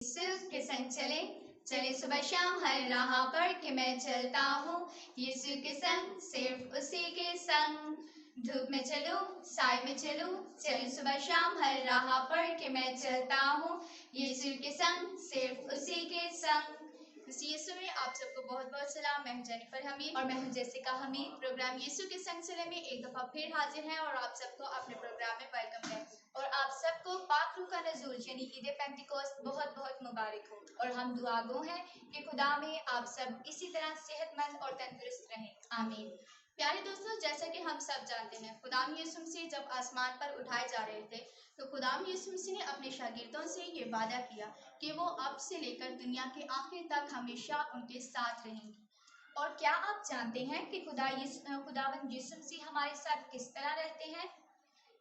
यीशु के संग चले चले सुबह शाम हर राह पर कि मैं चलता हूँ यीशु के संग, सिर्फ उसी के संग। धूप में चलूं साय में चलूं, चले सुबह शाम हर राह पर कि मैं चलता हूँ यीशु के संग, सिर्फ उसी के संग। यीशु में आप सबको बहुत बहुत सलाम। मैं हूं जेनिफर हमीद और मैं हूं जेसिका हमीद। प्रोग्राम यीशु के संग चले में एक दफा फिर हाजिर हैं और आप सबको अपने प्रोग्राम में वेलकम है। और आप सबको पाक रूह का नज़ूल यानी ईद पेंटिकोस्ट बहुत बहुत मुबारक हो। और हम दुआ गो हैं कि खुदा में आप सब इसी तरह सेहतमंद और तंदुरुस्त रहें, आमीन। प्यारे दोस्तों, जैसा कि हम सब जानते हैं, खुदाम यीशु मसीह जब आसमान पर उठाए जा रहे थे तो खुदाम यीशु मसीह ने अपने शागिर्दों से ये वादा किया कि वो अब से लेकर दुनिया के आखिर तक हमेशा उनके साथ रहेंगे। और क्या आप जानते हैं कि खुदावंद यीशु मसीह हमारे साथ किस तरह रहते हैं?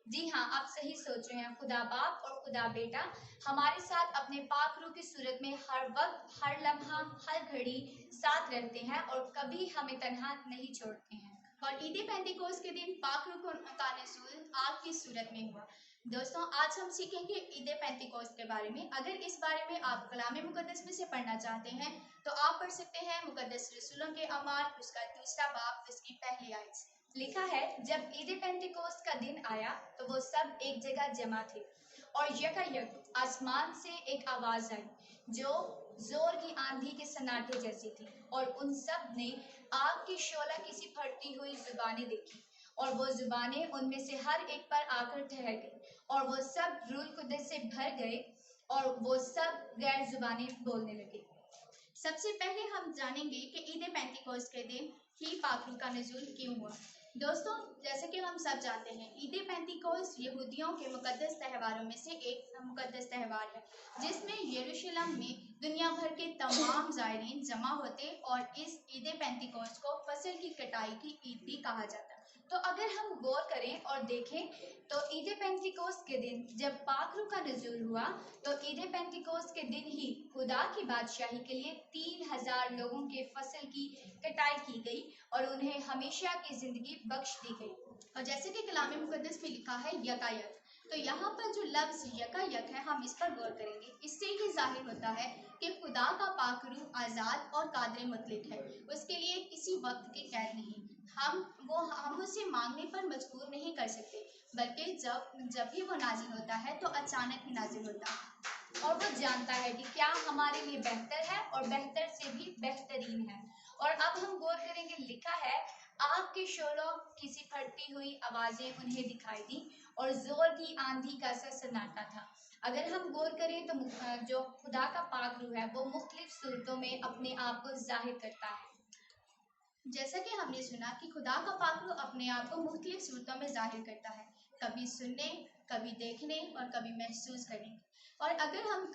जी हाँ, आप सही सोच रहे हैं। खुदा बाप और खुदा बेटा हमारे साथ अपने पाक रूह की सूरत में हर वक्त, हर लम्हा, हर घड़ी साथ रहते हैं और कभी हमें तन्हा नहीं छोड़ते हैं। और ईद पेंटिकोस्ट के दिन पाक रूह का नज़ूल आग की सूरत में हुआ। दोस्तों, आज हम सीखेंगे ईद पेंटिकोस्ट के बारे में। अगर इस बारे में आप कलाम मुकद्दस में से पढ़ना चाहते हैं तो आप पढ़ सकते हैं मुकद्दस रसूलों के अमाल, उसका 2 बाब, उसकी पहली आयत से। लिखा है, जब ईद पेंटिकोस्ट का दिन आया तो वो सब एक जगह जमा थे और यकायक आसमान से एक आवाज आई जो जोर की आंधी के सन्नाटे जैसी थी और उन सब ने आग की शोला किसी फटती हुई जुबानें देखी और वो जुबानें उनमें से हर एक पर आकर ठहर गई और वो सब रूह कुद्दस से भर गए और वो सब गैर जुबानें बोलने लगे। सबसे पहले हम जानेंगे कि ईद पेंटिकोस्ट के दिन ही पाक रूह का नज़ूल क्यों हुआ। दोस्तों, जैसे कि हम सब जानते हैं, ईद पेंटिकोस्ट यहूदियों के मुकद्दस त्योहारों में से एक मुकद्दस त्यौहार है जिसमें यरूशलेम में दुनिया भर के तमाम ज़ायरीन जमा होते और इस ईद पेंटिकोस्ट को फसल की कटाई की ईद भी कहा जाता है। तो अगर हम गौर करें और देखें तो ईद पेंटिकोस्ट के दिन जब पाक रूह का नज़ूल हुआ तो ईद पेंटिकोस्ट के दिन ही खुदा की बादशाही के लिए 3000 लोगों के फसल की कटाई की गई और उन्हें हमेशा की जिंदगी बख्श दी गई। और जैसे कि कलाम मुकद्दस में लिखा है यकायक, तो यहाँ पर जो लफ्ज़ यकायक है हम इस पर गौर करेंगे। इससे ये जाहिर होता है कि खुदा का पाक रूह आज़ाद और कादिर मुतलक है, उसके लिए किसी वक्त की कैद नहीं। हम उसे मांगने पर मजबूर नहीं कर सकते, बल्कि जब भी वो नाजिल होता है तो अचानक ही नाजिल होता है और वो जानता है कि क्या हमारे लिए बेहतर है और बेहतर से भी बेहतरीन है। और अब हम गौर करेंगे, लिखा है, आग के शोलों किसी फटती हुई आवाज़ें उन्हें दिखाई दी और जोर की आंधी का सा सन्नाटा था। अगर हम गौर करें तो जो खुदा का पाक रूह है वो मुख्तलिफ सूरतों में अपने आप को जाहिर करता है। जैसा कि हमने सुना कि खुदा का पाक रूह अपने आप को मुख्तलिफ सूरतों में जाहिर करता है, कभी सुनने, कभी देखने और कभी महसूस करने। और अगर हम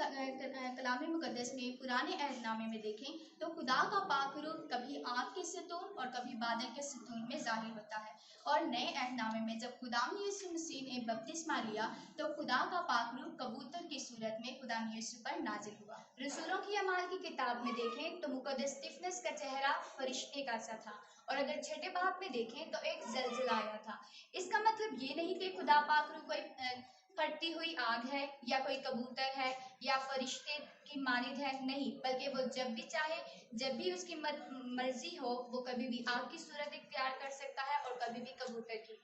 कलाम मुकद्दस में पुराने अहदनामे में देखें तो खुदा का पाक रूह कभी आग के सतून और कभी बादल के सतून में जाहिर होता है। और नए अहदनामे में जब खुदाम यीशु मसीह ने बपतिस्मा लिया तो खुदा का पाक रूह कबूतर की सूरत में खुदाम यीशु पर नाजिल हुआ। रसूलों की अमाल की किताब में देखें तो मुकद्दस स्तिफनस का चेहरा फरिश्ते का सा था और अगर छठे बाब में देखें तो एक जलजला आया था। इसका मतलब ये नहीं कि खुदा पाक रूह कोई फटती हुई आग है या कोई कबूतर है या फरिश्ते की मानिद है, नहीं, बल्कि वो जब भी चाहे, जब भी उसकी मर्जी हो, वो कभी भी आग की सूरत इख्तियार कर सकता है और कभी भी कबूतर की।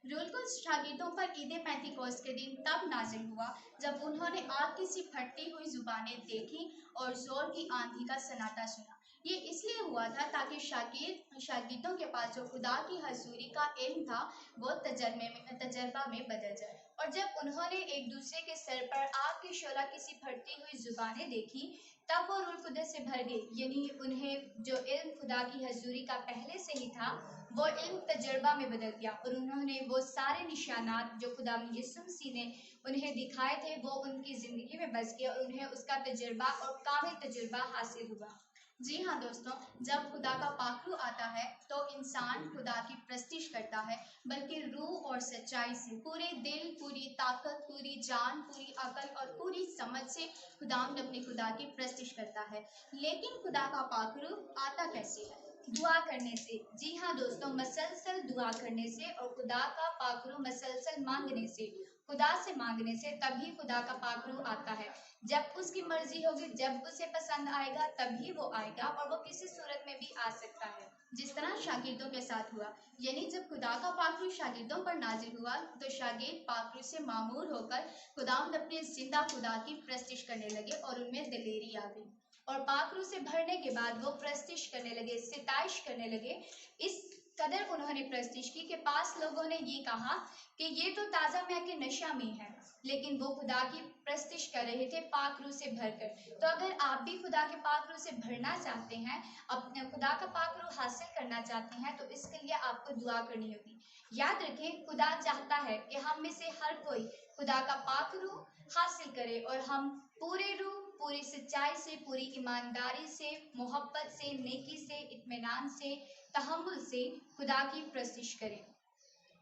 रूल को शागिर्दों पर ईद पेंटिकोस्ट के दिन तब नाजिल हुआ जब उन्होंने आग की सी फटती हुई जुबानें देखी और जोर की आंधी का सन्नाटा सुना। ये इसलिए हुआ था ताकि शागिर्दों के पास जो खुदा की हजूरी का इल्म था वो तजर्बा में बदल जाए। और जब उन्होंने एक दूसरे के सर पर आग की शोला किसी फटती हुई जुबानें देखी तब वो रूह कुद्दस से भर गई, यानी उन्हें जो इल्म खुदा की हजूरी का पहले से ही था वो इल्म तजर्बा में बदल गया और उन्होंने वो सारे निशानात जो खुदा यीशु मसीह ने उन्हें दिखाए थे वो उनकी ज़िंदगी में बस गए और उन्हें उसका तजर्बा और कामिल तजर्बा हासिल हुआ। जी हाँ दोस्तों, जब खुदा का पाक रूह आता है तो इंसान खुदा की प्रस्तिश करता है, बल्कि रूह और सच्चाई से, पूरे दिल, पूरी ताकत, पूरी जान, पूरी अकल और पूरी समझ से खुदावंद अपने खुदा की प्रस्तिश करता है। लेकिन खुदा का पाक रूह आता कैसे है? दुआ करने से। जी हाँ दोस्तों, मसलसल दुआ करने से और खुदा का पाक रूह मसलसल मांगने से, खुदा से मांगने से, तभी खुदा का पाक रूह आता है। जब उसकी मर्जी होगी, जब उसे पसंद आएगा तभी वो आएगा, और वो किसी सूरत में भी आ सकता है, जिस तरह शागिर्दों के साथ हुआ। यानी जब खुदा का पाकरू शागिर्दों पर नाजिल हुआ तो शागिर्द पाकरू से मामूर होकर खुदावंद अपने जिंदा खुदा की प्रस्तिश करने लगे और उनमें दिलेरी आ गई, और पाकरू से भरने के बाद वो प्रस्तिश करने लगे, सिताइश करने लगे। इस कदर उन्होंने प्रस्तिश की कि पास लोगों ने ये कहा कि ये तो ताज़ा मैं के नशा में है, लेकिन वो खुदा की प्रस्तिश कर रहे थे पाक रूह से भरकर। तो अगर आप भी खुदा के पाक रूह से भरना चाहते हैं, अपने खुदा का पाक रूह हासिल करना चाहते हैं, तो इसके लिए आपको दुआ करनी होगी। याद रखें, खुदा चाहता है कि हम में से हर कोई खुदा का पाक रूह हासिल करे और हम पूरे रूह, पूरी सच्चाई से, पूरी ईमानदारी से, मोहब्बत से, नेकी से, इत्मीनान से, तहम्मुल से खुदा की प्रस्तिश करें।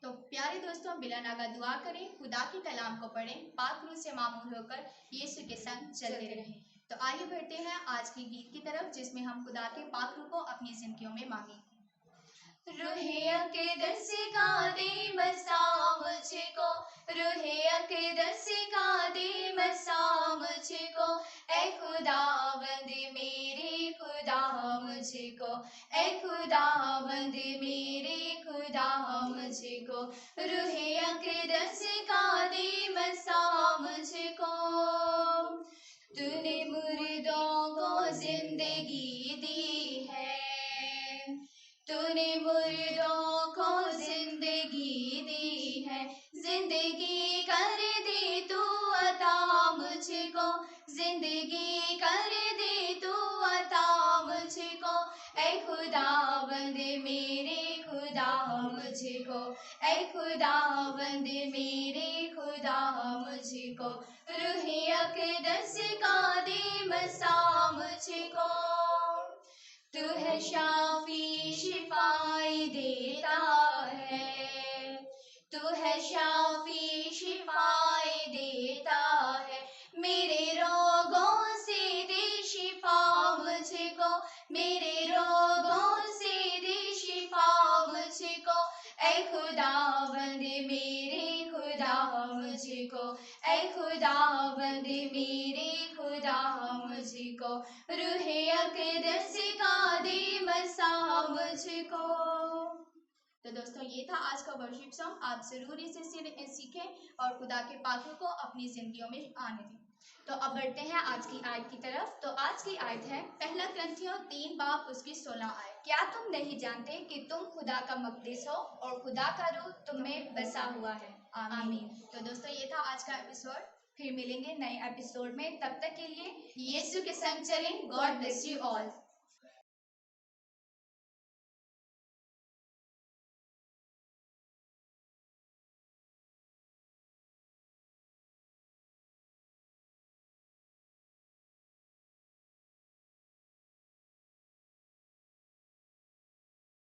तो प्यारे दोस्तों, बिला नागा दुआ करें, खुदा के कलाम को पढ़ें, पाक रूह से मामूल होकर यीशु के संग चलते रहें। तो आइए बढ़ते हैं आज की गीत की तरफ, जिसमें हम खुदा के पाक रूह को अपनी जिंदगियों में मांगेंगे। रूहे अक़दस सिखा दे मसा मुझको, रूहे अक़दस सिखा दे मसा मुझको, ऐ खुदावंद मेरे खुदा मुझको, ऐ खुदावंद मेरे खुदा मुझको, रूहे अक़दस सिखा दे मसा मुझको। तूने मुर्दों को जिंदगी दी है, तूने मुर्दों को जिंदगी दी है, जिंदगी कर दे तू अता मुझको, जिंदगी कर दे तू अता मुझको, ऐ खुदावंद मेरे खुदा मुझको, ऐ खुदावंद मेरे खुदा मुझको, रूहे अक़दस का दे मसा मुझको। तू है शाफी शिफाई देता है, तू है शाफी शिफाई देता है, मेरे रोगों से दे शिफा मुझको, मेरे रोगों से दे शिफा मुझको, ऐ खुदावंद मेरे खुदा मुझको, ऐ खुदावंद मेरे खुदा मुझको, रूहे अक़दस का दे मसा मुझको। तो दोस्तों, ये था आज का वर्शिप सॉन्ग। आप जरूर इसे सीखें और खुदा के पाक रूह को अपनी जिंदगियों में आने दें। तो अब बढ़ते हैं आज की आयत की तरफ। तो आज की आयत है पहला कुरिन्थियों 3 बाब उसकी 16 आयत। क्या तुम नहीं जानते कि तुम खुदा का मक़दिस हो और खुदा का रूह तुम में बसा हुआ है। आमीन। तो दोस्तों, ये था आज का एपिसोड। फिर मिलेंगे नए एपिसोड में, तब तक के लिए यीशु के संग चलें। God bless you all.